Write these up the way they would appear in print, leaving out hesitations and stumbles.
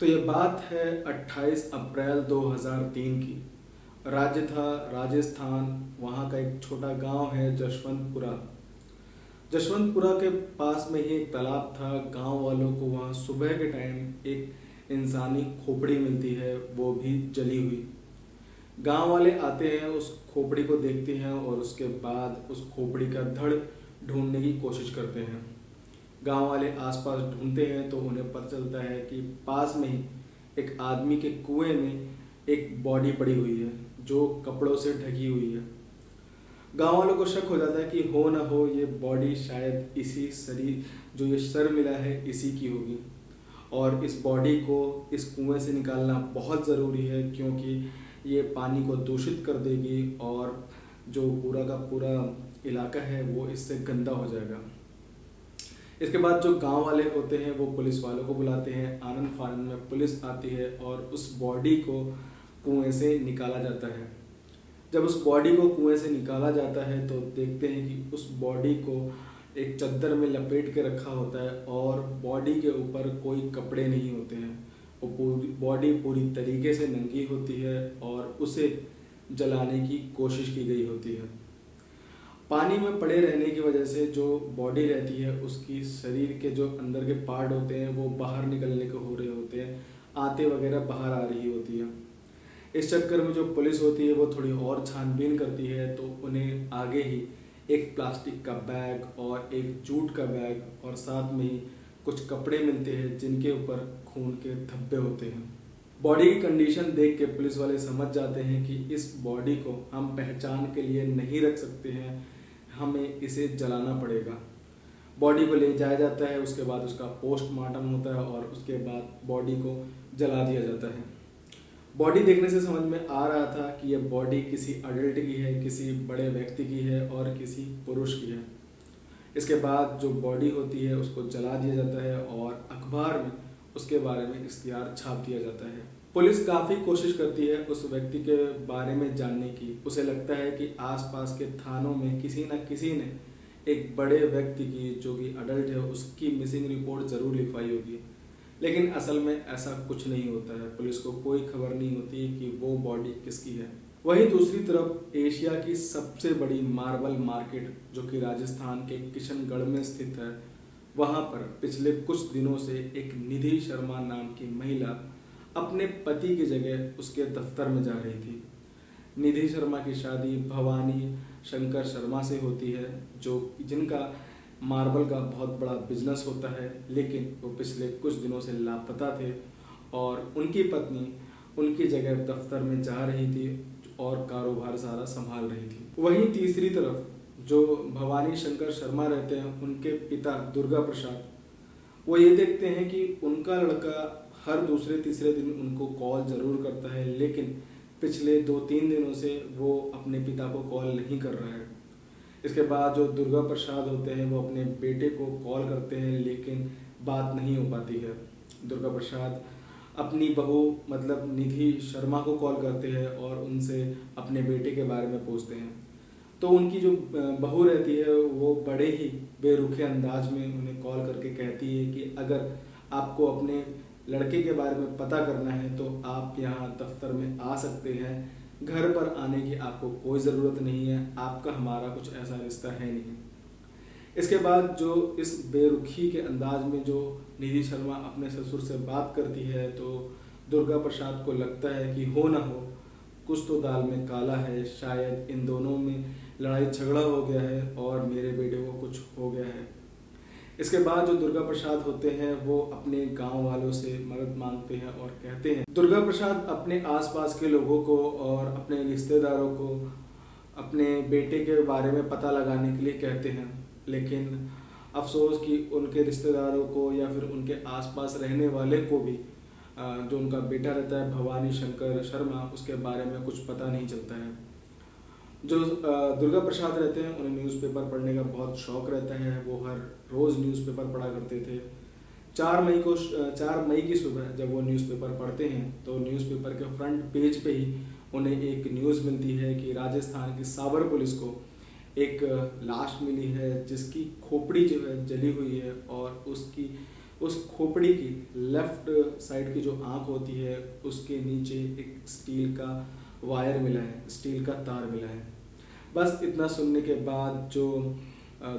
तो ये बात है 28 अप्रैल 2003 की। राज्य था राजस्थान। वहाँ का एक छोटा गांव है जशवंतपुरा। जशवंतपुरा के पास में ही एक तालाब था। गांव वालों को वहाँ सुबह के टाइम एक इंसानी खोपड़ी मिलती है, वो भी जली हुई। गांव वाले आते हैं, उस खोपड़ी को देखते हैं और उसके बाद उस खोपड़ी का धड़ ढूंढने की कोशिश करते हैं। गांव वाले आसपास ढूंढते हैं तो उन्हें पता चलता है कि पास में ही एक आदमी के कुएं में एक बॉडी पड़ी हुई है जो कपड़ों से ढकी हुई है। गांव वालों को शक हो जाता है कि हो ना हो ये बॉडी शायद इसी शरीर जो ये सर मिला है इसी की होगी, और इस बॉडी को इस कुएं से निकालना बहुत ज़रूरी है क्योंकि ये पानी को दूषित कर देगी और जो पूरा का पूरा इलाका है वो इससे गंदा हो जाएगा। इसके बाद जो गांव वाले होते हैं वो पुलिस वालों को बुलाते हैं। आनंद फानंद में पुलिस आती है और उस बॉडी को कुएं से निकाला जाता है। जब उस बॉडी को कुएं से निकाला जाता है तो देखते हैं कि उस बॉडी को एक चद्दर में लपेट के रखा होता है और बॉडी के ऊपर कोई कपड़े नहीं होते हैं। वो पूरी बॉडी पूरी तरीके से नंगी होती है और उसे जलाने की कोशिश की गई होती है। पानी में पड़े रहने की वजह से जो बॉडी रहती है उसकी शरीर के जो अंदर के पार्ट होते हैं वो बाहर निकलने को हो रहे होते हैं, आते वगैरह बाहर आ रही होती है। इस चक्कर में जो पुलिस होती है वो थोड़ी और छानबीन करती है तो उन्हें आगे ही एक प्लास्टिक का बैग और एक जूट का बैग और साथ में ही कुछ कपड़े मिलते हैं जिनके ऊपर खून के धब्बे होते हैं। बॉडी की कंडीशन देख के पुलिस वाले समझ जाते हैं कि इस बॉडी को हम पहचान के लिए नहीं रख सकते हैं, हमें इसे जलाना पड़ेगा। बॉडी को ले जाया जाता है, उसके बाद उसका पोस्टमार्टम होता है और उसके बाद बॉडी को जला दिया जाता है। बॉडी देखने से समझ में आ रहा था कि यह बॉडी किसी अडल्ट की है, किसी बड़े व्यक्ति की है और किसी पुरुष की है। इसके बाद जो बॉडी होती है उसको जला दिया जाता है और अखबार में उसके बारे में इश्तिहार छाप दिया जाता है। पुलिस काफ़ी कोशिश करती है उस व्यक्ति के बारे में जानने की। उसे लगता है कि आसपास के थानों में किसी न किसी ने एक बड़े व्यक्ति की जो कि अडल्ट है उसकी मिसिंग रिपोर्ट ज़रूर लिखवाई होगी, लेकिन असल में ऐसा कुछ नहीं होता है। पुलिस को कोई खबर नहीं होती कि वो बॉडी किसकी है। वहीं दूसरी तरफ एशिया की सबसे बड़ी मार्बल मार्केट जो कि राजस्थान के किशनगढ़ में स्थित है, वहाँ पर पिछले कुछ दिनों से एक निधि शर्मा नाम की महिला अपने पति की जगह उसके दफ्तर में जा रही थी। निधि शर्मा की शादी भवानी शंकर शर्मा से होती है जो जिनका मार्बल का बहुत बड़ा बिजनेस होता है, लेकिन वो पिछले कुछ दिनों से लापता थे और उनकी पत्नी उनकी जगह दफ्तर में जा रही थी और कारोबार सारा संभाल रही थी। वहीं तीसरी तरफ जो भवानी शंकर शर्मा रहते हैं उनके पिता दुर्गा प्रसाद, वो ये देखते हैं कि उनका लड़का हर दूसरे तीसरे दिन उनको कॉल ज़रूर करता है, लेकिन पिछले 2-3 दिनों से वो अपने पिता को कॉल नहीं कर रहा है। इसके बाद जो दुर्गा प्रसाद होते हैं वो अपने बेटे को कॉल करते हैं, लेकिन बात नहीं हो पाती है। दुर्गा प्रसाद अपनी बहू मतलब निधि शर्मा को कॉल करते हैं और उनसे अपने बेटे के बारे में पूछते हैं। तो उनकी जो बहू रहती है वो बड़े ही बेरुखे अंदाज में उन्हें कॉल करके कहती है कि अगर आपको अपने लड़के के बारे में पता करना है तो आप यहाँ दफ्तर में आ सकते हैं, घर पर आने की आपको कोई ज़रूरत नहीं है, आपका हमारा कुछ ऐसा रिश्ता है नहीं। इसके बाद जो इस बेरुखी के अंदाज में जो निधि शर्मा अपने ससुर से बात करती है तो दुर्गा प्रसाद को लगता है कि हो ना हो कुछ तो दाल में काला है, शायद इन दोनों में लड़ाई झगड़ा हो गया है और मेरे बेटे को कुछ हो गया है। इसके बाद जो दुर्गा प्रसाद होते हैं वो अपने गांव वालों से मदद मांगते हैं और कहते हैं, दुर्गा प्रसाद अपने आसपास के लोगों को और अपने रिश्तेदारों को अपने बेटे के बारे में पता लगाने के लिए कहते हैं, लेकिन अफसोस कि उनके रिश्तेदारों को या फिर उनके आसपास रहने वाले को भी जो उनका बेटा रहता है भवानी शंकर शर्मा उसके बारे में कुछ पता नहीं चलता है। जो दुर्गा प्रसाद रहते हैं उन्हें न्यूज़पेपर पढ़ने का बहुत शौक़ रहता है। वो हर रोज़ न्यूज़पेपर पढ़ा करते थे। 4 मई की सुबह जब वो न्यूज़पेपर पढ़ते हैं तो न्यूज़पेपर के फ्रंट पेज पे ही उन्हें एक न्यूज़ मिलती है कि राजस्थान की साबर पुलिस को एक लाश मिली है जिसकी खोपड़ी जो है जली हुई है और उस खोपड़ी की लेफ्ट साइड की जो आंख होती है उसके नीचे एक स्टील का वायर मिला है, स्टील का तार मिला है। बस इतना सुनने के बाद जो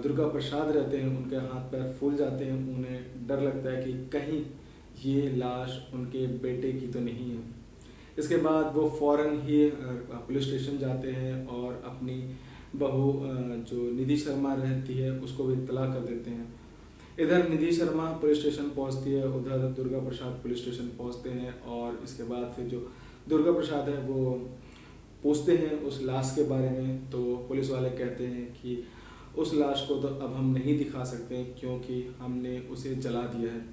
दुर्गा प्रसाद रहते हैं उनके हाथ पैर फूल जाते हैं, उन्हें डर लगता है कि कहीं ये लाश उनके बेटे की तो नहीं है। इसके बाद वो फ़ौरन ही पुलिस स्टेशन जाते हैं और अपनी बहू जो निधि शर्मा रहती है उसको भी इत्तला कर देते हैं। इधर निधि शर्मा पुलिस स्टेशन पहुंचती है, उधर दुर्गा प्रसाद पुलिस स्टेशन पहुंचते हैं और इसके बाद फिर जो दुर्गा प्रसाद है वो पूछते हैं उस लाश के बारे में। तो पुलिस वाले कहते हैं कि उस लाश को तो अब हम नहीं दिखा सकते क्योंकि हमने उसे जला दिया है,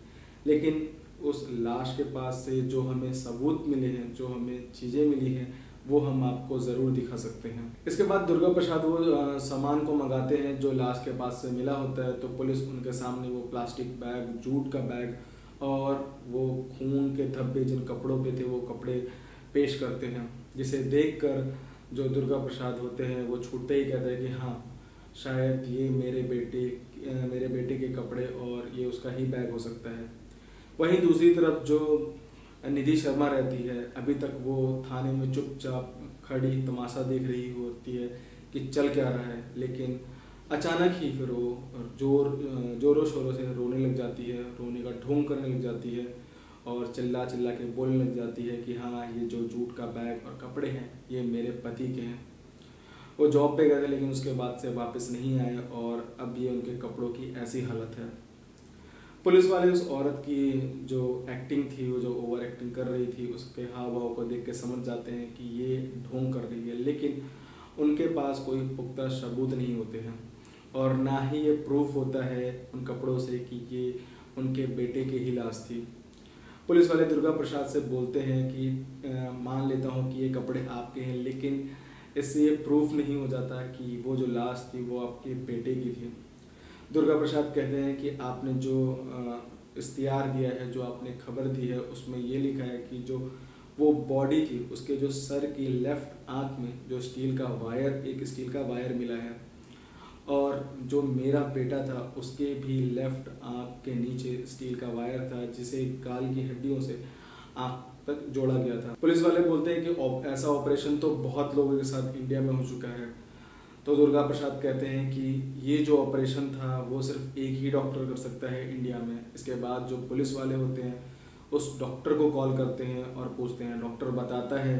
लेकिन उस लाश के पास से जो हमें सबूत मिले हैं, जो हमें चीज़ें मिली हैं, वो हम आपको ज़रूर दिखा सकते हैं। इसके बाद दुर्गा प्रसाद वो सामान को मंगाते हैं जो लाश के पास से मिला होता है। तो पुलिस उनके सामने वो प्लास्टिक बैग, जूट का बैग और वो खून के धब्बे जिन कपड़ों पे थे वो कपड़े पेश करते हैं, जिसे देखकर जो दुर्गा प्रसाद होते हैं वो छूटते ही कहते हैं कि हाँ, शायद ये मेरे बेटे के कपड़े और ये उसका ही बैग हो सकता है। वहीं दूसरी तरफ जो निधि शर्मा रहती है, अभी तक वो थाने में चुपचाप खड़ी तमाशा देख रही होती है कि चल क्या रहा है, लेकिन अचानक ही फिर वो जोरों शोरों से रोने लग जाती है, रोने का ढोंग करने लग जाती है और चिल्ला चिल्ला के बोलने लग जाती है कि हाँ, ये जो जूट का बैग और कपड़े हैं ये मेरे पति के हैं। वो जॉब पे गए थे लेकिन उसके बाद से वापस नहीं आए और अब ये उनके कपड़ों की ऐसी हालत है। पुलिस वाले उस औरत की जो एक्टिंग थी, वो जो ओवर एक्टिंग कर रही थी, उसके हाव भाव को देख के समझ जाते हैं कि ये ढोंग कर रही है, लेकिन उनके पास कोई पुख्ता सबूत नहीं होते हैं और ना ही ये प्रूफ होता है उन कपड़ों से कि ये उनके बेटे की ही लाश थी। पुलिस वाले दुर्गा प्रसाद से बोलते हैं कि मान लेता हूँ कि ये कपड़े आपके हैं, लेकिन इससे ये प्रूफ नहीं हो जाता कि वो जो लाश थी वो आपके बेटे की थी। दुर्गा प्रसाद कहते हैं कि आपने जो इश्तिहार दिया है, जो आपने खबर दी है, उसमें ये लिखा है कि जो वो बॉडी थी उसके जो सर की लेफ्ट आंख में जो एक स्टील का वायर मिला है और जो मेरा बेटा था उसके भी लेफ्ट आंख के नीचे स्टील का वायर था जिसे गाल की हड्डियों से आंख तक जोड़ा गया था। पुलिस वाले बोलते हैं कि ऐसा ऑपरेशन तो बहुत लोगों के साथ इंडिया में हो चुका है। तो दुर्गा प्रसाद कहते हैं कि ये जो ऑपरेशन था वो सिर्फ एक ही डॉक्टर कर सकता है इंडिया में। इसके बाद जो पुलिस वाले होते हैं उस डॉक्टर को कॉल करते हैं और पूछते हैं। डॉक्टर बताता है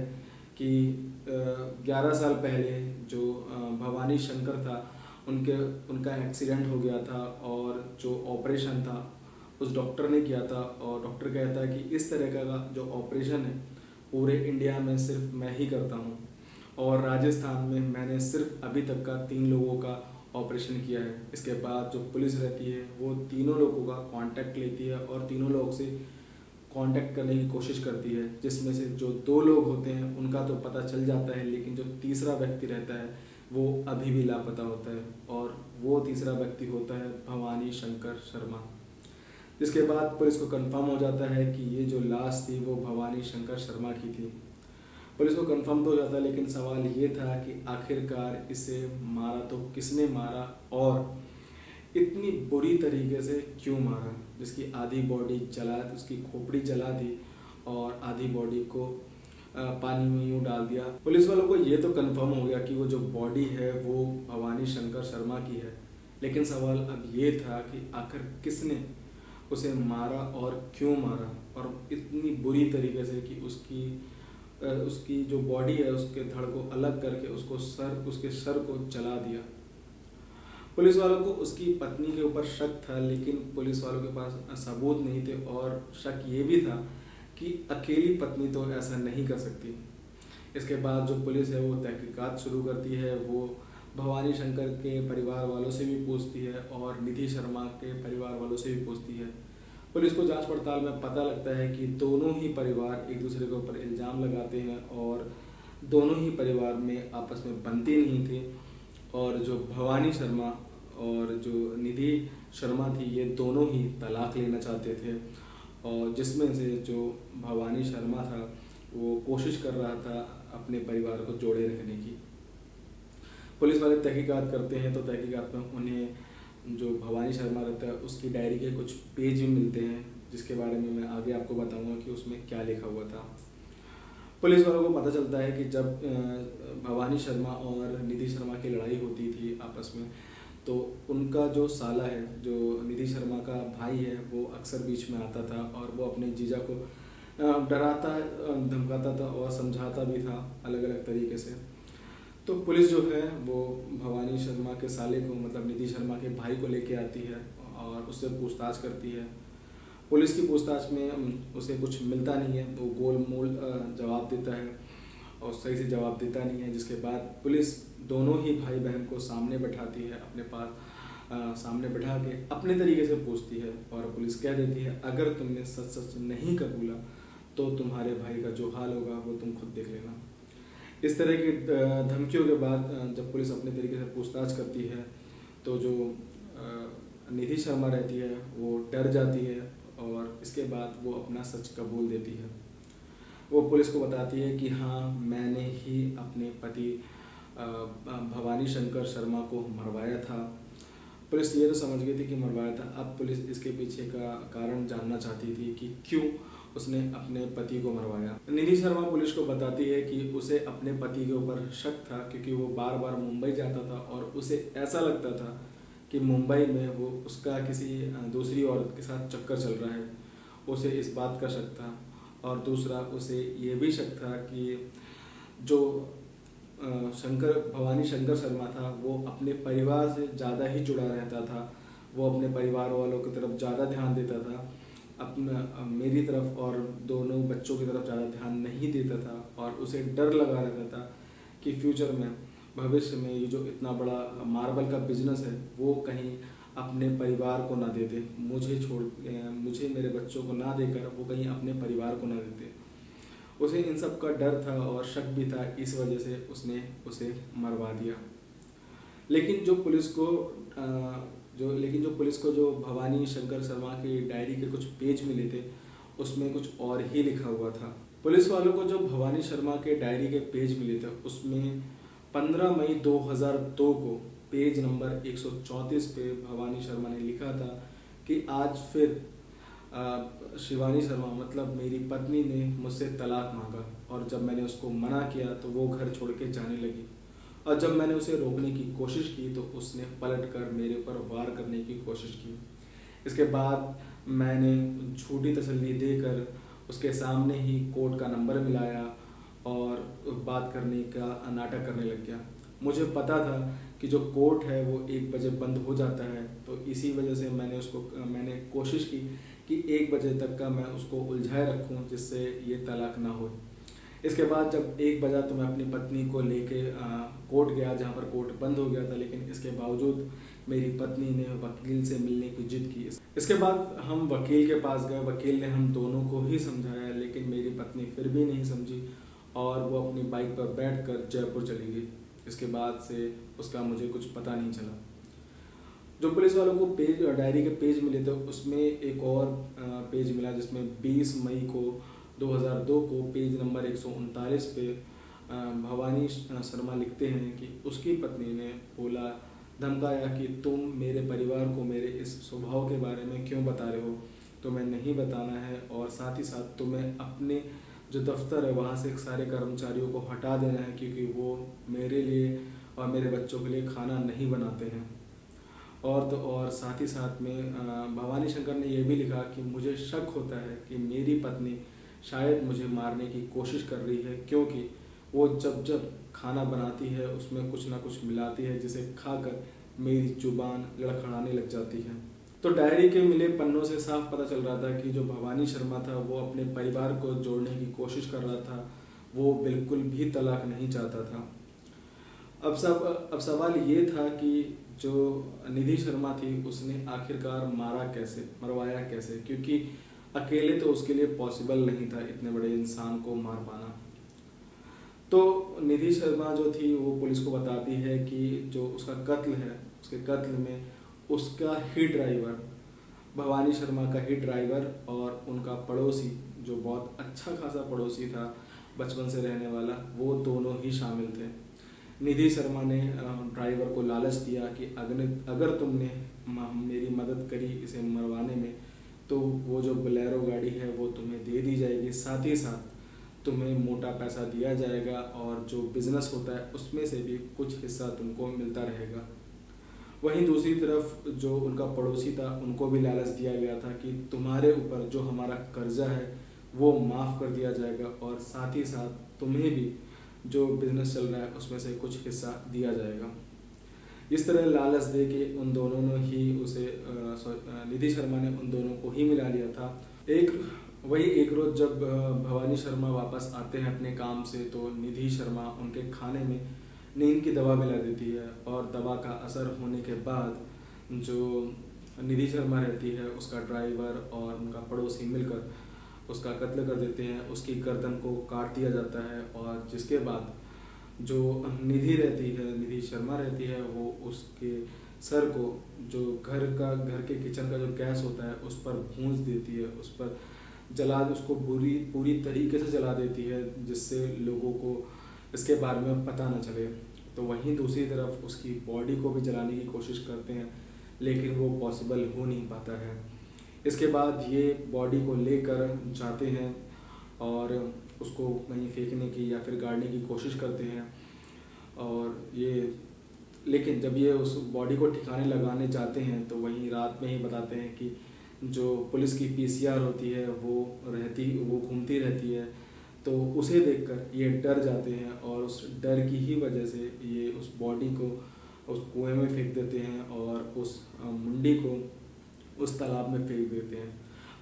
कि 11 साल पहले जो भवानी शंकर था उनका एक्सीडेंट हो गया था और जो ऑपरेशन था उस डॉक्टर ने किया था और डॉक्टर कहता है कि इस तरह का जो ऑपरेशन है पूरे इंडिया में सिर्फ मैं ही करता हूँ और राजस्थान में मैंने सिर्फ अभी तक का 3 लोगों का ऑपरेशन किया है। इसके बाद जो पुलिस रहती है वो तीनों लोगों का कांटेक्ट लेती है और तीनों लोगों से कांटेक्ट करने की कोशिश करती है, जिसमें से जो 2 लोग होते हैं उनका तो पता चल जाता है, लेकिन जो तीसरा व्यक्ति रहता है वो अभी भी लापता होता है और वो तीसरा व्यक्ति होता है भवानी शंकर शर्मा। जिसके बाद पुलिस को कंफर्म हो जाता है कि ये जो लाश थी वो भवानी शंकर शर्मा की थी। पुलिस को कंफर्म तो हो जाता है, लेकिन सवाल ये था कि आखिरकार इसे मारा तो किसने मारा और इतनी बुरी तरीके से क्यों मारा, जिसकी आधी बॉडी उसकी खोपड़ी जला दी और आधी बॉडी को पानी में यूँ डाल दिया। पुलिस वालों को ये तो कंफर्म हो गया कि वो जो बॉडी है वो भवानी शंकर शर्मा की है, लेकिन सवाल अब ये था कि आखिर किसने उसे मारा और क्यों मारा और इतनी बुरी तरीके से कि उसकी जो बॉडी है उसके धड़ को अलग करके उसके सर को जला दिया। पुलिस वालों को उसकी पत्नी के ऊपर शक था, लेकिन पुलिस वालों के पास सबूत नहीं थे और शक ये भी था कि अकेली पत्नी तो ऐसा नहीं कर सकती। इसके बाद जो पुलिस है वो तहकीकात शुरू करती है। वो भवानी शंकर के परिवार वालों से भी पूछती है और निधि शर्मा के परिवार वालों से भी पूछती है। पुलिस को जांच पड़ताल में पता लगता है कि दोनों ही परिवार एक दूसरे के ऊपर इल्ज़ाम लगाते हैं और दोनों ही परिवार में आपस में बनती नहीं थी और जो भवानी शर्मा और जो निधि शर्मा थी ये दोनों ही तलाक लेना चाहते थे और जिसमें से जो भवानी शर्मा था वो कोशिश कर रहा था अपने परिवार को जोड़े रखने की। पुलिस वाले तहकीकात करते हैं तो तहकीकात में उन्हें जो भवानी शर्मा रहता है उसकी डायरी के कुछ पेज भी मिलते हैं, जिसके बारे में मैं आगे आपको बताऊंगा कि उसमें क्या लिखा हुआ था। पुलिस वालों को पता चलता है कि जब भवानी शर्मा और निधि शर्मा की लड़ाई होती थी आपस में, तो उनका जो साला है, जो निधि शर्मा का भाई है, वो अक्सर बीच में आता था और वो अपने जीजा को डराता धमकाता था और समझाता भी था अलग अलग तरीके से। तो पुलिस जो है वो भवानी शर्मा के साले को, मतलब निधि शर्मा के भाई को लेके आती है और उससे पूछताछ करती है। पुलिस की पूछताछ में उसे कुछ मिलता नहीं है, वो गोल मोल जवाब देता है और सही से जवाब देता नहीं है, जिसके बाद पुलिस दोनों ही भाई बहन को सामने बैठाती है, अपने पास सामने बैठा के अपने तरीके से पूछती है और पुलिस कह देती है अगर तुमने सच सच नहीं कबूला तो तुम्हारे भाई का जो हाल होगा वो तुम खुद देख लेना। इस तरह की धमकियों के बाद जब पुलिस अपने तरीके से पूछताछ करती है तो जो निधि शर्मा रहती है वो डर जाती है और इसके बाद वो अपना सच कबूल देती है। वो पुलिस को बताती है कि हाँ, मैंने ही अपने पति भवानी शंकर शर्मा को मरवाया था। पुलिस ये तो समझ गई थी कि मरवाया था, अब पुलिस इसके पीछे का कारण जानना चाहती थी कि क्यों उसने अपने पति को मरवाया। निधि शर्मा पुलिस को बताती है कि उसे अपने पति के ऊपर शक था, क्योंकि वो बार बार मुंबई जाता था और उसे ऐसा लगता था कि मुंबई में वो उसका किसी दूसरी औरत के साथ चक्कर चल रहा है। उसे इस बात का शक था और दूसरा उसे ये भी शक था कि जो भवानी शंकर शर्मा था वो अपने परिवार से ज़्यादा ही जुड़ा रहता था। वो अपने परिवार वालों की तरफ ज़्यादा ध्यान देता था, अपना मेरी तरफ और दोनों बच्चों की तरफ ज़्यादा ध्यान नहीं देता था और उसे डर लगा रहता था कि फ्यूचर में, भविष्य में ये जो इतना बड़ा मार्बल का बिजनेस है वो कहीं अपने परिवार को ना दे दे, मुझे मेरे बच्चों को ना देकर वो कहीं अपने परिवार को ना दे दे। उसे इन सब का डर था और शक भी था, इस वजह से उसने उसे मरवा दिया। लेकिन जो पुलिस को जो भवानी शंकर शर्मा की डायरी के कुछ पेज मिले थे उसमें कुछ और ही लिखा हुआ था। पुलिस वालों को जो भवानी शर्मा के डायरी के पेज मिले थे उसमें 15 मई 2002 को पेज नंबर 134 पे भवानी शर्मा ने लिखा था कि आज फिर शिवानी शर्मा मतलब मेरी पत्नी ने मुझसे तलाक मांगा और जब मैंने उसको मना किया तो वो घर छोड़ के जाने लगी और जब मैंने उसे रोकने की कोशिश की तो उसने पलटकर मेरे ऊपर वार करने की कोशिश की। इसके बाद मैंने झूठी तसल्ली देकर उसके सामने ही कोर्ट का नंबर मिलाया और बात करने का नाटक करने लग गया। मुझे पता था कि जो कोर्ट है वो 1 बजे बंद हो जाता है, तो इसी वजह से मैंने कोशिश की कि 1 बजे तक का मैं उसको उलझाए रखूं जिससे ये तलाक ना हो। इसके बाद जब 1 बजा तो मैं अपनी पत्नी को लेके कोर्ट गया जहाँ पर कोर्ट बंद हो गया था, लेकिन इसके बावजूद मेरी पत्नी ने वकील से मिलने की जिद की। इसके बाद हम वकील के पास गए, वकील ने हम दोनों को ही समझाया लेकिन मेरी पत्नी फिर भी नहीं समझी और वो अपनी बाइक पर बैठकर जयपुर चली गई। इसके बाद से उसका मुझे कुछ पता नहीं चला। जो पुलिस वालों को डायरी के पेज मिले थे उसमें एक और पेज मिला जिसमें 20 मई को 2002 को पेज नंबर 139 पे भवानी शर्मा लिखते हैं कि उसकी पत्नी ने धमकाया कि तुम मेरे परिवार को मेरे इस स्वभाव के बारे में क्यों बता रहे हो, तुम्हें नहीं बताना है और साथ ही साथ तुम्हें अपने जो दफ्तर है वहाँ से सारे कर्मचारियों को हटा देना है क्योंकि वो मेरे लिए और मेरे बच्चों के लिए खाना नहीं बनाते हैं। और साथ ही साथ में भवानी शंकर ने यह भी लिखा कि मुझे शक होता है कि मेरी पत्नी शायद मुझे मारने की कोशिश कर रही है, क्योंकि वो जब खाना बनाती है उसमें कुछ ना कुछ मिलाती है जिसे खाकर मेरी जुबान लड़खड़ाने लग जाती है। तो डायरी के मिले पन्नों से साफ पता चल रहा था कि जो भवानी शर्मा था वो अपने परिवार को जोड़ने की कोशिश कर रहा था, वो बिल्कुल भी तलाक नहीं चाहता था। अब सवाल ये था कि जो निधि शर्मा थी उसने आखिरकार मरवाया कैसे, क्योंकि अकेले तो उसके लिए पॉसिबल नहीं था इतने बड़े इंसान को मार पाना। तो निधि शर्मा जो थी वो पुलिस को बताती है कि जो उसका कत्ल है, उसके कत्ल में उसका ही ड्राइवर, भवानी शर्मा का ही ड्राइवर और उनका पड़ोसी जो बहुत अच्छा खासा पड़ोसी था बचपन से रहने वाला, वो दोनों ही शामिल थे। निधि शर्मा ने ड्राइवर को लालच दिया कि अगर तुमने मेरी मदद करी इसे मरवाने में तो वो जो बोलेरो गाड़ी है वो तुम्हें दे दी जाएगी, साथ ही साथ तुम्हें मोटा पैसा दिया जाएगा और जो बिज़नेस होता है उसमें से भी कुछ हिस्सा तुमको मिलता रहेगा। वहीं दूसरी तरफ जो उनका पड़ोसी था उनको भी लालच दिया गया था कि तुम्हारे ऊपर जो हमारा कर्जा है वो माफ़ कर दिया जाएगा और साथ ही साथ तुम्हें भी जो बिज़नेस चल रहा है उसमें से कुछ हिस्सा दिया जाएगा। इस तरह लालच दे के उन दोनों ने ही उसे निधि शर्मा ने उन दोनों को ही मिला लिया था। एक रोज़ जब भवानी शर्मा वापस आते हैं अपने काम से तो निधि शर्मा उनके खाने में नींद की दवा मिला देती है और दवा का असर होने के बाद जो निधि शर्मा रहती है उसका ड्राइवर और उनका पड़ोसी मिलकर उसका कत्ल कर देते हैं, उसकी गर्दन को काट दिया जाता है और जिसके बाद जो निधि शर्मा रहती है वो उसके सर को जो घर के किचन का जो गैस होता है उस पर भूंज देती है, उस पर उसको पूरी तरीके से जला देती है जिससे लोगों को इसके बारे में पता न चले। तो वहीं दूसरी तरफ उसकी बॉडी को भी जलाने की कोशिश करते हैं लेकिन वो पॉसिबल हो नहीं पाता है। इसके बाद ये बॉडी को लेकर जाते हैं और उसको कहीं फेंकने की या फिर गाड़ने की कोशिश करते हैं और लेकिन जब ये उस बॉडी को ठिकाने लगाने जाते हैं तो वहीं रात में ही बताते हैं कि जो पुलिस की पीसीआर होती है वो घूमती रहती है, तो उसे देखकर ये डर जाते हैं और उस डर की ही वजह से ये उस बॉडी को उस कुएं में फेंक देते हैं और उस मुंडी को उस तालाब में फेंक देते हैं।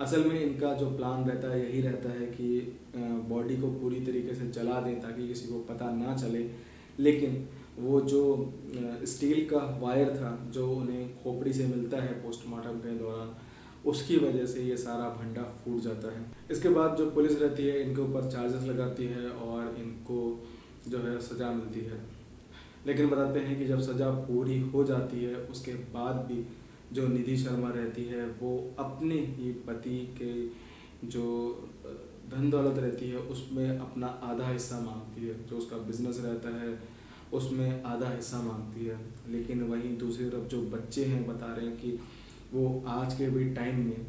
असल में इनका जो प्लान रहता है यही रहता है कि बॉडी को पूरी तरीके से जला दें ताकि किसी को पता ना चले, लेकिन वो जो स्टील का वायर था जो उन्हें खोपड़ी से मिलता है पोस्टमार्टम के दौरान, उसकी वजह से ये सारा भंडा फूट जाता है। इसके बाद जो पुलिस रहती है इनके ऊपर चार्जेस लगाती है और इनको जो है सज़ा मिलती है, लेकिन बताते हैं कि जब सज़ा पूरी हो जाती है उसके बाद भी जो निधि शर्मा रहती है वो अपने ही पति के जो धन दौलत रहती है उसमें अपना आधा हिस्सा मांगती है, जो उसका बिजनेस रहता है उसमें आधा हिस्सा मांगती है। लेकिन वहीं दूसरी तरफ जो बच्चे हैं बता रहे हैं कि वो आज के भी टाइम में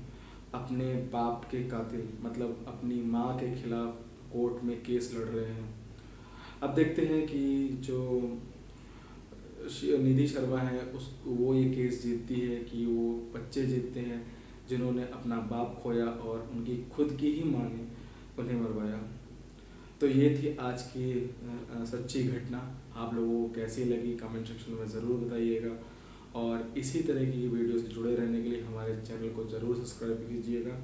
अपने बाप के कातिल मतलब अपनी माँ के खिलाफ कोर्ट में केस लड़ रहे हैं। अब देखते हैं कि जो निधि शर्मा है वो ये केस जीतती है कि वो बच्चे जीतते हैं जिन्होंने अपना बाप खोया और उनकी खुद की ही माँ ने उन्हें मरवाया। तो ये थी आज की सच्ची घटना। आप लोगों को कैसी लगी कमेंट सेक्शन में ज़रूर बताइएगा और इसी तरह की वीडियो से जुड़े रहने के लिए हमारे चैनल को ज़रूर सब्सक्राइब कीजिएगा।